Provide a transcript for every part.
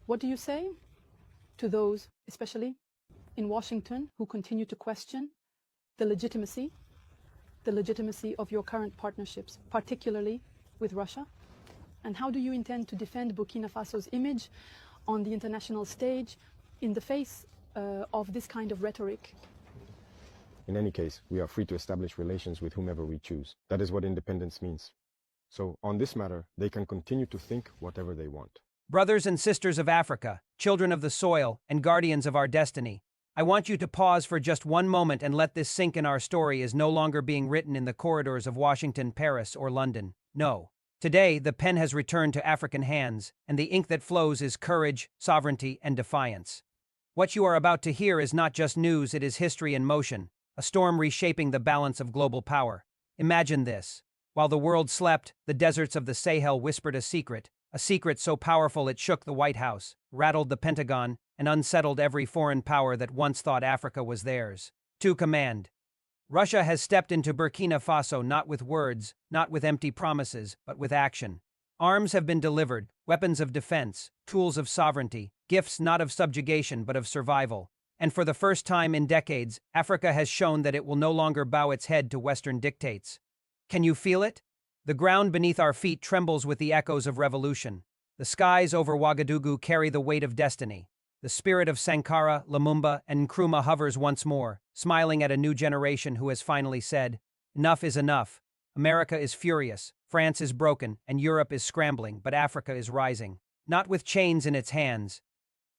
What do you say to those, especially in Washington, who continue to question the legitimacy of your current partnerships, particularly with Russia? And how do you intend to defend Burkina Faso's image on the international stage in the face of this kind of rhetoric? In any case, we are free to establish relations with whomever we choose. That is what independence means. So, on this matter, they can continue to think whatever they want. Brothers and sisters of Africa, children of the soil, and guardians of our destiny, I want you to pause for just one moment and let this sink in. Our story is no longer being written in the corridors of Washington, Paris, or London. No. Today, the pen has returned to African hands, and the ink that flows is courage, sovereignty, and defiance. What you are about to hear is not just news, it is history in motion, a storm reshaping the balance of global power. Imagine this. While the world slept, the deserts of the Sahel whispered a secret so powerful it shook the White House, rattled the Pentagon, and unsettled every foreign power that once thought Africa was theirs. To command. Russia has stepped into Burkina Faso not with words, not with empty promises, but with action. Arms have been delivered, weapons of defense, tools of sovereignty, gifts not of subjugation but of survival. And for the first time in decades, Africa has shown that it will no longer bow its head to Western dictates. Can you feel it? The ground beneath our feet trembles with the echoes of revolution. The skies over Ouagadougou carry the weight of destiny. The spirit of Sankara, Lumumba, and Nkrumah hovers once more, smiling at a new generation who has finally said, "Enough is enough. America is furious, France is broken, and Europe is scrambling, but Africa is rising. Not with chains in its hands,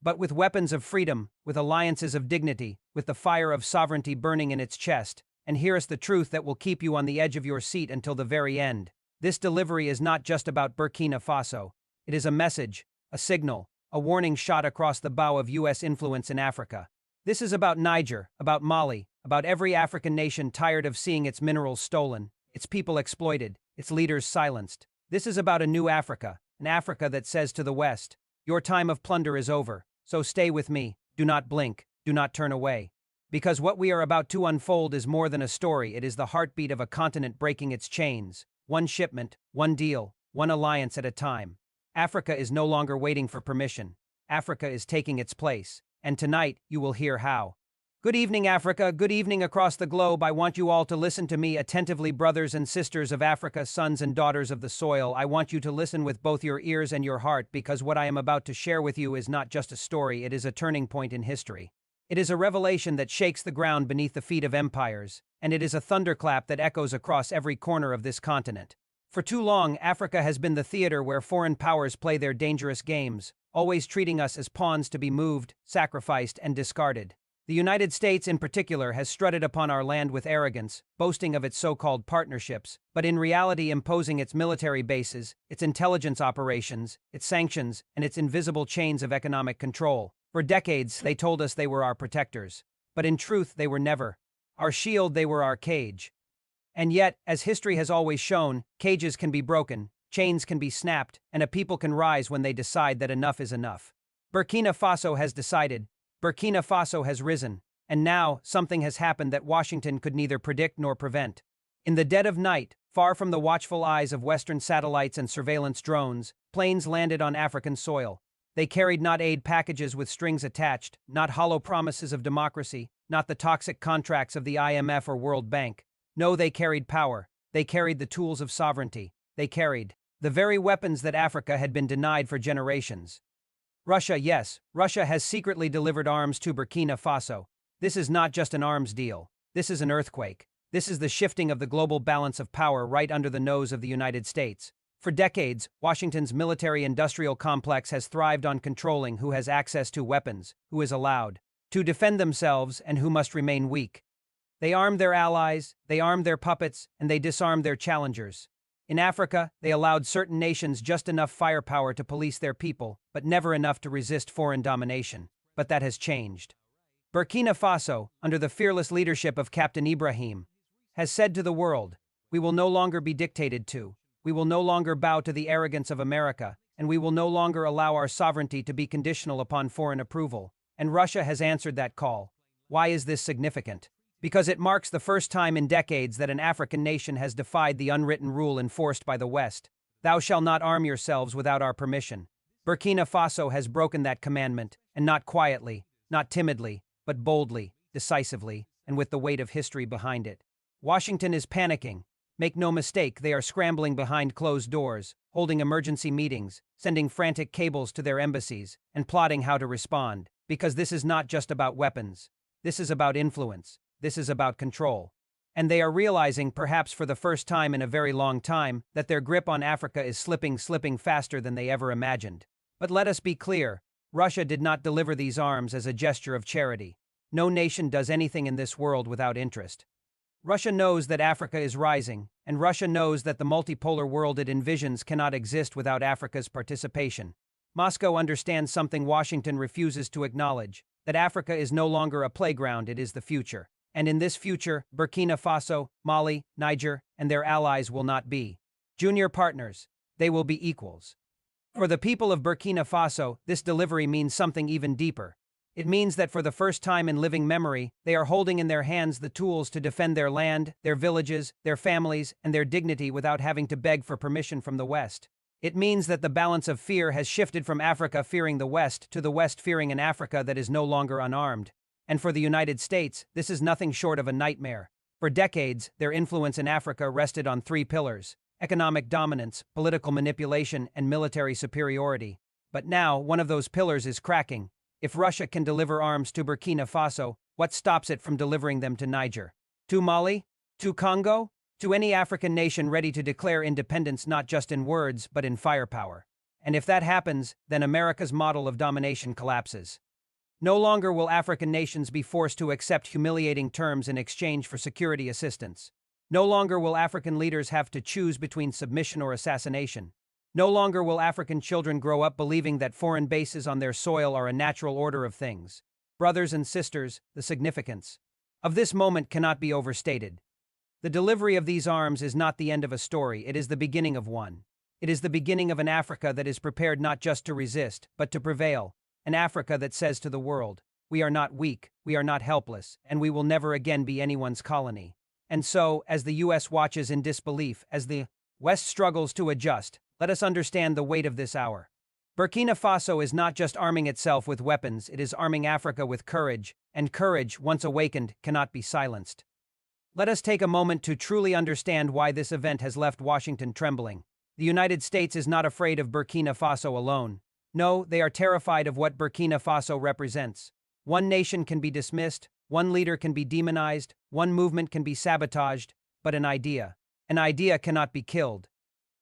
but with weapons of freedom, with alliances of dignity, with the fire of sovereignty burning in its chest. And here is the truth that will keep you on the edge of your seat until the very end. This delivery is not just about Burkina Faso. It is a message, a signal, a warning shot across the bow of U.S. influence in Africa. This is about Niger, about Mali, about every African nation tired of seeing its minerals stolen, its people exploited, its leaders silenced. This is about a new Africa, an Africa that says to the West, "Your time of plunder is over, so stay with me, do not blink, do not turn away." Because what we are about to unfold is more than a story, it is the heartbeat of a continent breaking its chains. One shipment, one deal, one alliance at a time. Africa is no longer waiting for permission. Africa is taking its place. And tonight, you will hear how. Good evening, Africa. Good evening across the globe. I want you all to listen to me attentively, brothers and sisters of Africa, sons and daughters of the soil. I want you to listen with both your ears and your heart, because what I am about to share with you is not just a story, it is a turning point in history. It is a revelation that shakes the ground beneath the feet of empires, and it is a thunderclap that echoes across every corner of this continent. For too long, Africa has been the theater where foreign powers play their dangerous games, always treating us as pawns to be moved, sacrificed, and discarded. The United States, in particular, has strutted upon our land with arrogance, boasting of its so-called partnerships, but in reality imposing its military bases, its intelligence operations, its sanctions, and its invisible chains of economic control. For decades, they told us they were our protectors. But in truth, they were never. Our shield, they were our cage. And yet, as history has always shown, cages can be broken, chains can be snapped, and a people can rise when they decide that enough is enough. Burkina Faso has decided. Burkina Faso has risen. And now, something has happened that Washington could neither predict nor prevent. In the dead of night, far from the watchful eyes of Western satellites and surveillance drones, planes landed on African soil. They carried not aid packages with strings attached, not hollow promises of democracy, not the toxic contracts of the IMF or World Bank. No, they carried power. They carried the tools of sovereignty. They carried the very weapons that Africa had been denied for generations. Russia, yes, Russia has secretly delivered arms to Burkina Faso. This is not just an arms deal. This is an earthquake. This is the shifting of the global balance of power right under the nose of the United States. For decades, Washington's military-industrial complex has thrived on controlling who has access to weapons, who is allowed to defend themselves, and who must remain weak. They armed their allies, they armed their puppets, and they disarmed their challengers. In Africa, they allowed certain nations just enough firepower to police their people, but never enough to resist foreign domination. But that has changed. Burkina Faso, under the fearless leadership of Captain Ibrahim, has said to the world, "We will no longer be dictated to. We will no longer bow to the arrogance of America, and we will no longer allow our sovereignty to be conditional upon foreign approval." And Russia has answered that call. Why is this significant? Because it marks the first time in decades that an African nation has defied the unwritten rule enforced by the West. Thou shalt not arm yourselves without our permission. Burkina Faso has broken that commandment, and not quietly, not timidly, but boldly, decisively, and with the weight of history behind it. Washington is panicking. Make no mistake, they are scrambling behind closed doors, holding emergency meetings, sending frantic cables to their embassies, and plotting how to respond. Because this is not just about weapons. This is about influence. This is about control. And they are realizing, perhaps for the first time in a very long time, that their grip on Africa is slipping faster than they ever imagined. But let us be clear, Russia did not deliver these arms as a gesture of charity. No nation does anything in this world without interest. Russia knows that Africa is rising, and Russia knows that the multipolar world it envisions cannot exist without Africa's participation. Moscow understands something Washington refuses to acknowledge, that Africa is no longer a playground, it is the future. And in this future, Burkina Faso, Mali, Niger, and their allies will not be junior partners, they will be equals. For the people of Burkina Faso, this delivery means something even deeper. It means that for the first time in living memory, they are holding in their hands the tools to defend their land, their villages, their families, and their dignity without having to beg for permission from the West. It means that the balance of fear has shifted from Africa fearing the West to the West fearing an Africa that is no longer unarmed. And for the United States, this is nothing short of a nightmare. For decades, their influence in Africa rested on three pillars: economic dominance, political manipulation, and military superiority. But now, one of those pillars is cracking. If Russia can deliver arms to Burkina Faso, what stops it from delivering them to Niger? To Mali? To Congo? To any African nation ready to declare independence not just in words, but in firepower. And if that happens, then America's model of domination collapses. No longer will African nations be forced to accept humiliating terms in exchange for security assistance. No longer will African leaders have to choose between submission or assassination. No longer will African children grow up believing that foreign bases on their soil are a natural order of things. Brothers and sisters, the significance of this moment cannot be overstated. The delivery of these arms is not the end of a story, it is the beginning of one. It is the beginning of an Africa that is prepared not just to resist, but to prevail. An Africa that says to the world, we are not weak, we are not helpless, and we will never again be anyone's colony. And so, as the U.S. watches in disbelief, as the West struggles to adjust, let us understand the weight of this hour. Burkina Faso is not just arming itself with weapons, it is arming Africa with courage, and courage, once awakened, cannot be silenced. Let us take a moment to truly understand why this event has left Washington trembling. The United States is not afraid of Burkina Faso alone. No, they are terrified of what Burkina Faso represents. One nation can be dismissed, one leader can be demonized, one movement can be sabotaged, but an idea cannot be killed.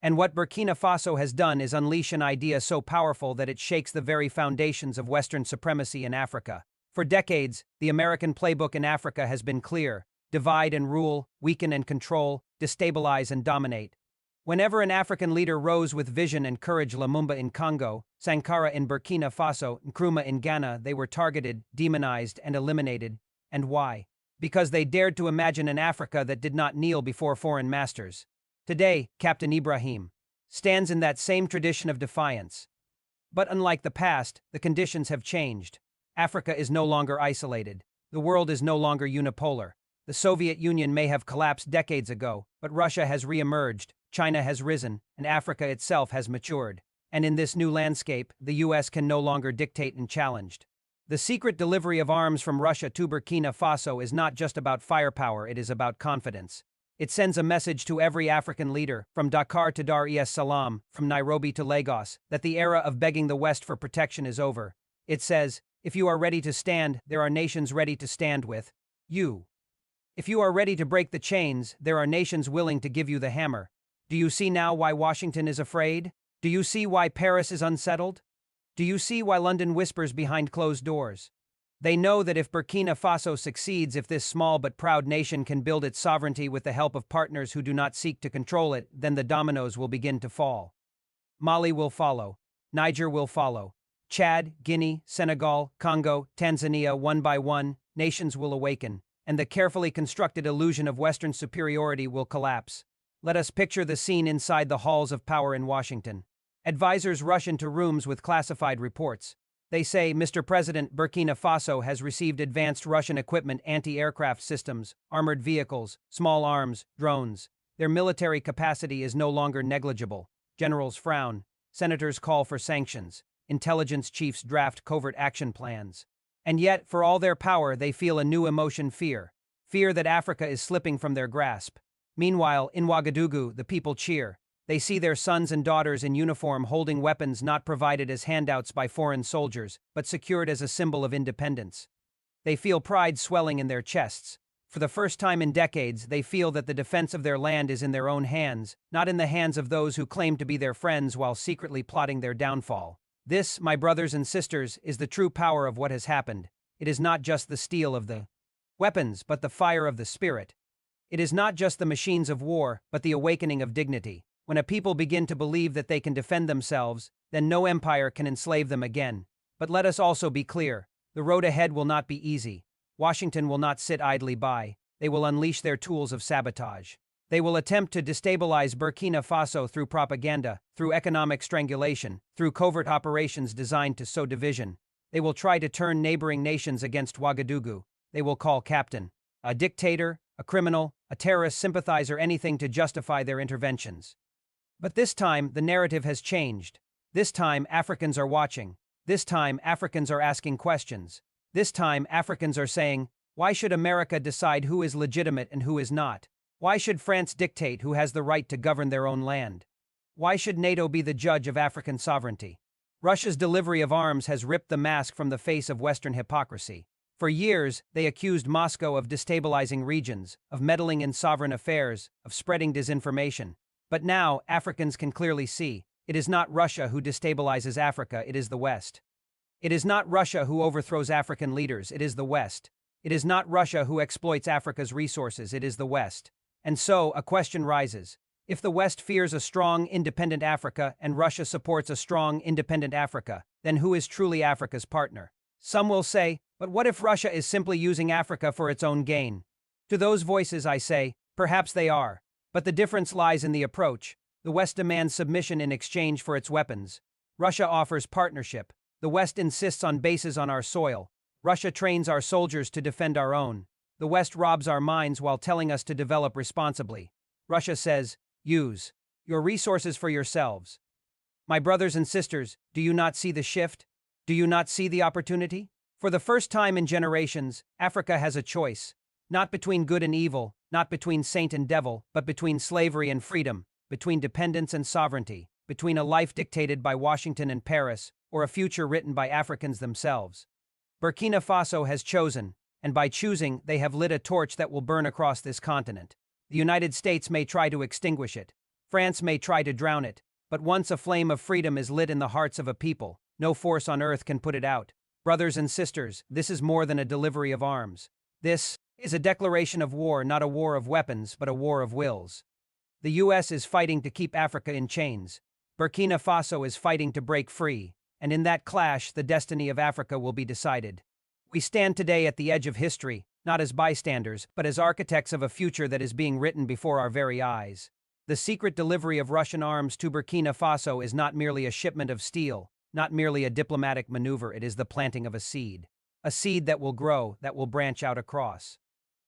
And what Burkina Faso has done is unleash an idea so powerful that it shakes the very foundations of Western supremacy in Africa. For decades, the American playbook in Africa has been clear: divide and rule, weaken and control, destabilize and dominate. Whenever an African leader rose with vision and courage, Lumumba in Congo, Sankara in Burkina Faso, Nkrumah in Ghana, they were targeted, demonized, and eliminated. And why? Because they dared to imagine an Africa that did not kneel before foreign masters. Today, Captain Ibrahim stands in that same tradition of defiance. But unlike the past, the conditions have changed. Africa is no longer isolated. The world is no longer unipolar. The Soviet Union may have collapsed decades ago, but Russia has re-emerged, China has risen, and Africa itself has matured. And in this new landscape, the U.S. can no longer dictate and challenge. The secret delivery of arms from Russia to Burkina Faso is not just about firepower, it is about confidence. It sends a message to every African leader, from Dakar to Dar es Salaam, from Nairobi to Lagos, that the era of begging the West for protection is over. It says, if you are ready to stand, there are nations ready to stand with you. If you are ready to break the chains, there are nations willing to give you the hammer. Do you see now why Washington is afraid? Do you see why Paris is unsettled? Do you see why London whispers behind closed doors? They know that if Burkina Faso succeeds, if this small but proud nation can build its sovereignty with the help of partners who do not seek to control it, then the dominoes will begin to fall. Mali will follow. Niger will follow. Chad, Guinea, Senegal, Congo, Tanzania, one by one, nations will awaken, and the carefully constructed illusion of Western superiority will collapse. Let us picture the scene inside the halls of power in Washington. Advisors rush into rooms with classified reports. They say, Mr. President, Burkina Faso has received advanced Russian equipment, anti-aircraft systems, armored vehicles, small arms, drones. Their military capacity is no longer negligible. Generals frown. senators call for sanctions, intelligence chiefs draft covert action plans. And yet, for all their power, they feel a new emotion: fear. Fear that Africa is slipping from their grasp. Meanwhile, in Ouagadougou, the people cheer. They see their sons and daughters in uniform holding weapons not provided as handouts by foreign soldiers, but secured as a symbol of independence. They feel pride swelling in their chests. For the first time in decades, they feel that the defense of their land is in their own hands, not in the hands of those who claim to be their friends while secretly plotting their downfall. This, my brothers and sisters, is the true power of what has happened. It is not just the steel of the weapons, but the fire of the spirit. It is not just the machines of war, but the awakening of dignity. When a people begin to believe that they can defend themselves, then no empire can enslave them again. But let us also be clear, the road ahead will not be easy. Washington will not sit idly by. They will unleash their tools of sabotage. They will attempt to destabilize Burkina Faso through propaganda, through economic strangulation, through covert operations designed to sow division. They will try to turn neighboring nations against Ouagadougou. They will call captain a dictator, a criminal, a terrorist sympathizer, anything to justify their interventions. But this time, the narrative has changed. This time, Africans are watching. This time, Africans are asking questions. This time, Africans are saying, why should America decide who is legitimate and who is not? Why should France dictate who has the right to govern their own land? Why should NATO be the judge of African sovereignty? Russia's delivery of arms has ripped the mask from the face of Western hypocrisy. For years, they accused Moscow of destabilizing regions, of meddling in sovereign affairs, of spreading disinformation. But now, Africans can clearly see, it is not Russia who destabilizes Africa, it is the West. It is not Russia who overthrows African leaders, it is the West. It is not Russia who exploits Africa's resources, it is the West. And so, a question rises. If the West fears a strong, independent Africa and Russia supports a strong, independent Africa, then who is truly Africa's partner? Some will say, but what if Russia is simply using Africa for its own gain? To those voices I say, perhaps they are. But the difference lies in the approach. The West demands submission in exchange for its weapons. Russia offers partnership. The West insists on bases on our soil. Russia trains our soldiers to defend our own. The West robs our minds while telling us to develop responsibly. Russia says, use your resources for yourselves. My brothers and sisters, do you not see the shift? Do you not see the opportunity? For the first time in generations, Africa has a choice. Not between good and evil, not between saint and devil, but between slavery and freedom, between dependence and sovereignty, between a life dictated by Washington and Paris, or a future written by Africans themselves. Burkina Faso has chosen, and by choosing, they have lit a torch that will burn across this continent. The United States may try to extinguish it. France may try to drown it. But once a flame of freedom is lit in the hearts of a people, no force on earth can put it out. Brothers and sisters, this is more than a delivery of arms. This is a declaration of war, not a war of weapons, but a war of wills. The U.S. is fighting to keep Africa in chains. Burkina Faso is fighting to break free, and in that clash, the destiny of Africa will be decided. We stand today at the edge of history, not as bystanders, but as architects of a future that is being written before our very eyes. The secret delivery of Russian arms to Burkina Faso is not merely a shipment of steel, not merely a diplomatic maneuver, it is the planting of a seed that will grow, that will branch out across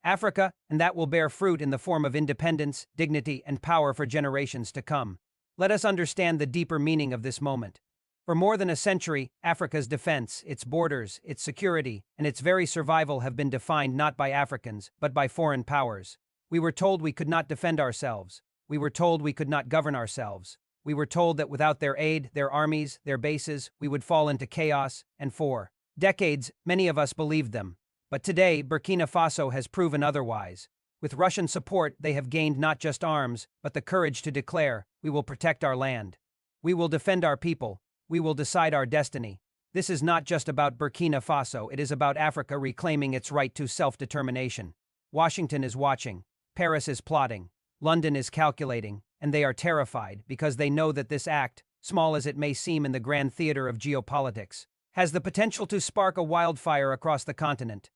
Africa, and that will bear fruit in the form of independence, dignity, and power for generations to come. Let us understand the deeper meaning of this moment. For more than a century, Africa's defense, its borders, its security, and its very survival have been defined not by Africans, but by foreign powers. We were told we could not defend ourselves. We were told we could not govern ourselves. We were told that without their aid, their armies, their bases, we would fall into chaos, and for decades, many of us believed them. But today, Burkina Faso has proven otherwise. With Russian support, they have gained not just arms, but the courage to declare, we will protect our land. We will defend our people. We will decide our destiny. This is not just about Burkina Faso, it is about Africa reclaiming its right to self-determination. Washington is watching. Paris is plotting. London is calculating, and they are terrified because they know that this act, small as it may seem in the grand theater of geopolitics, has the potential to spark a wildfire across the continent.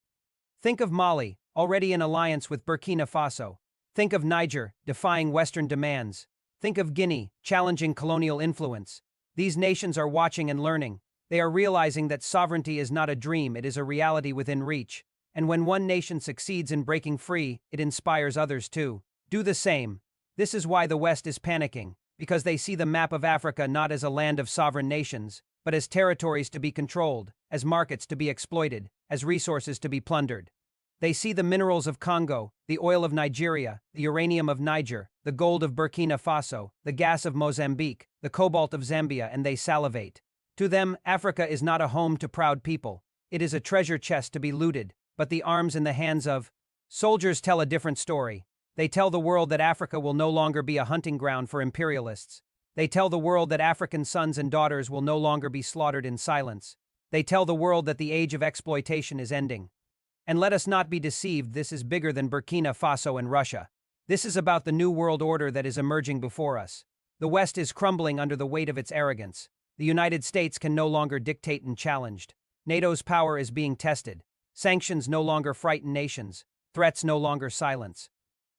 Think of Mali, already in alliance with Burkina Faso. Think of Niger, defying Western demands. Think of Guinea, challenging colonial influence. These nations are watching and learning. They are realizing that sovereignty is not a dream, it is a reality within reach. And when one nation succeeds in breaking free, it inspires others too. Do the same. This is why the West is panicking. because they see the map of Africa not as a land of sovereign nations, but as territories to be controlled, as markets to be exploited, as resources to be plundered. They see the minerals of Congo, the oil of Nigeria, the uranium of Niger, the gold of Burkina Faso, the gas of Mozambique, the cobalt of Zambia, and they salivate. To them, Africa is not a home to proud people. It is a treasure chest to be looted, but the arms in the hands of soldiers tell a different story. They tell the world that Africa will no longer be a hunting ground for imperialists. They tell the world that African sons and daughters will no longer be slaughtered in silence. They tell the world that the age of exploitation is ending. And let us not be deceived, this is bigger than Burkina Faso and Russia. This is about the new world order that is emerging before us. The West is crumbling under the weight of its arrogance. The United States can no longer dictate unchallenged. NATO's power is being tested. Sanctions no longer frighten nations. Threats no longer silence.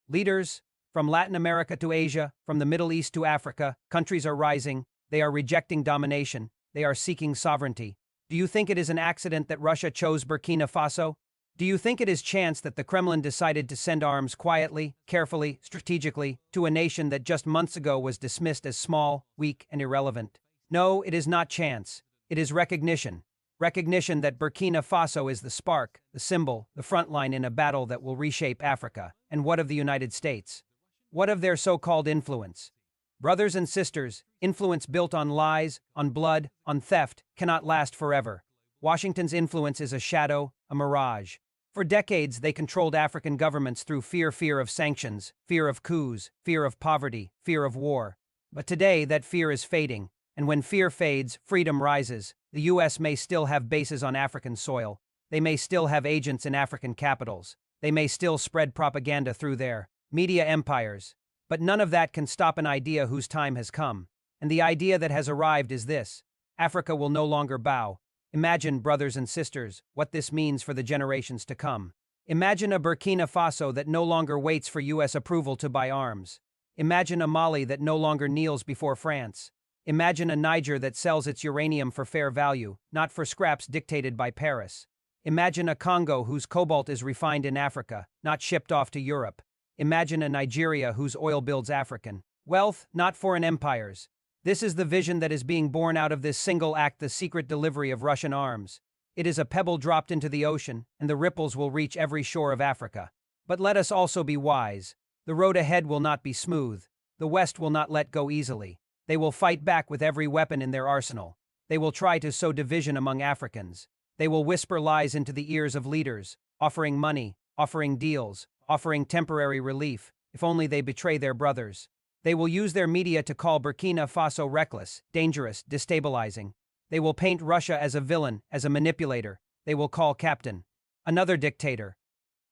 Leaders, from Latin America to Asia, from the Middle East to Africa, countries are rising. They are rejecting domination. They are seeking sovereignty. Do you think it is an accident that Russia chose Burkina Faso? Do you think it is chance that the Kremlin decided to send arms quietly, carefully, strategically, to a nation that just months ago was dismissed as small, weak, and irrelevant? No, it is not chance. It is recognition. Recognition that Burkina Faso is the spark, the symbol, the front line in a battle that will reshape Africa. And what of the United States? What of their so-called influence? Brothers and sisters, influence built on lies, on blood, on theft, cannot last forever. Washington's influence is a shadow, a mirage. For decades, they controlled African governments through fear of sanctions, fear of coups, fear of poverty, fear of war. But today, that fear is fading, and when fear fades, freedom rises. The U.S. may still have bases on African soil. They may still have agents in African capitals. They may still spread propaganda through their media empires. But none of that can stop an idea whose time has come. And the idea that has arrived is this: Africa will no longer bow. Imagine, brothers and sisters, what this means for the generations to come. Imagine a Burkina Faso that no longer waits for U.S. approval to buy arms. Imagine a Mali that no longer kneels before France. Imagine a Niger that sells its uranium for fair value, not for scraps dictated by Paris. Imagine a Congo whose cobalt is refined in Africa, not shipped off to Europe. Imagine a Nigeria whose oil builds African wealth, not foreign empires. This is the vision that is being born out of this single act, the secret delivery of Russian arms. It is a pebble dropped into the ocean, and the ripples will reach every shore of Africa. But let us also be wise. The road ahead will not be smooth. The West will not let go easily. They will fight back with every weapon in their arsenal. They will try to sow division among Africans. They will whisper lies into the ears of leaders, offering money, offering deals, offering temporary relief, if only they betray their brothers. They will use their media to call Burkina Faso reckless, dangerous, destabilizing. They will paint Russia as a villain, as a manipulator. They will call Captain another dictator.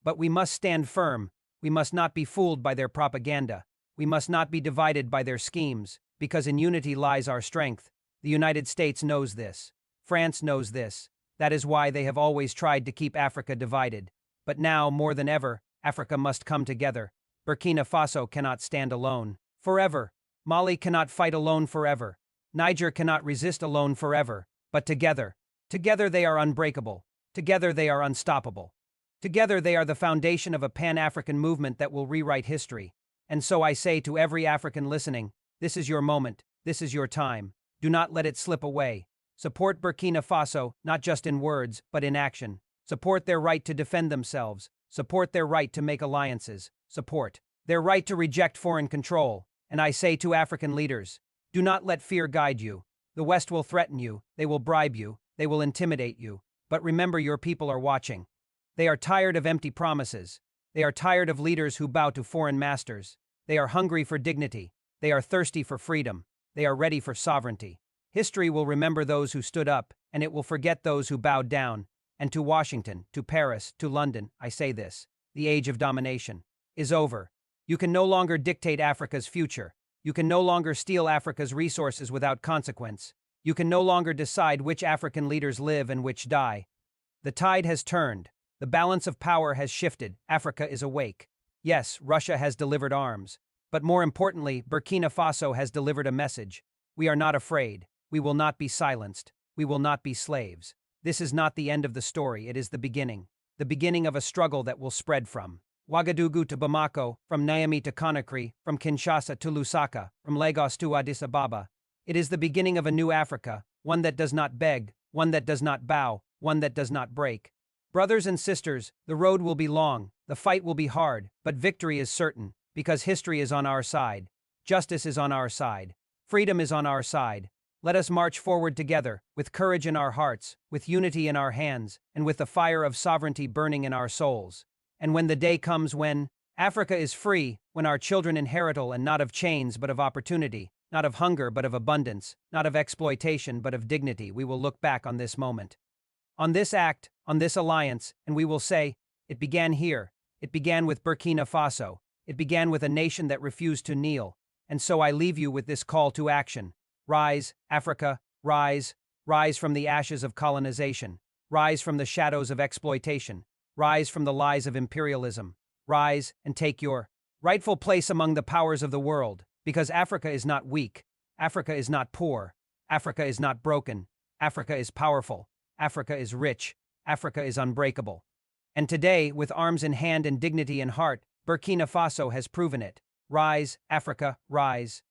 But we must stand firm. We must not be fooled by their propaganda. We must not be divided by their schemes, because in unity lies our strength. The United States knows this. France knows this. That is why they have always tried to keep Africa divided. But now, more than ever, Africa must come together. Burkina Faso cannot stand alone forever. Mali cannot fight alone forever. Niger cannot resist alone forever. But together they are unbreakable. Together they are unstoppable. Together they are the foundation of a Pan-African movement that will rewrite history. And so I say to every African listening, this is your moment. This is your time. Do not let it slip away. Support Burkina Faso, not just in words, but in action. Support their right to defend themselves. Support their right to make alliances. Support their right to reject foreign control. And I say to African leaders, do not let fear guide you. The West will threaten you. They will bribe you. They will intimidate you. But remember, your people are watching. They are tired of empty promises. They are tired of leaders who bow to foreign masters. They are hungry for dignity. They are thirsty for freedom. They are ready for sovereignty. History will remember those who stood up, and it will forget those who bowed down. And to Washington, to Paris, to London, I say this: the age of domination is over. You can no longer dictate Africa's future. You can no longer steal Africa's resources without consequence. You can no longer decide which African leaders live and which die. The tide has turned. The balance of power has shifted. Africa is awake. Yes, Russia has delivered arms. But more importantly, Burkina Faso has delivered a message. We are not afraid. We will not be silenced. We will not be slaves. This is not the end of the story. It is the beginning of a struggle that will spread from Ouagadougou to Bamako, from Niamey to Conakry, from Kinshasa to Lusaka, from Lagos to Addis Ababa. It is the beginning of a new Africa, one that does not beg, one that does not bow, one that does not break. Brothers and sisters, the road will be long, the fight will be hard, but victory is certain, because history is on our side. Justice is on our side. Freedom is on our side. Let us march forward together, with courage in our hearts, with unity in our hands, and with the fire of sovereignty burning in our souls. And when the day comes when Africa is free, when our children inherit it, and not of chains but of opportunity, not of hunger but of abundance, not of exploitation but of dignity, we will look back on this moment, on this act, on this alliance, and we will say, it began here, it began with Burkina Faso, it began with a nation that refused to kneel, and so I leave you with this call to action. Rise, Africa, rise, rise from the ashes of colonization, rise from the shadows of exploitation, rise from the lies of imperialism, rise and take your rightful place among the powers of the world, because Africa is not weak, Africa is not poor, Africa is not broken, Africa is powerful, Africa is rich, Africa is unbreakable. And today, with arms in hand and dignity in heart, Burkina Faso has proven it. Rise, Africa, rise.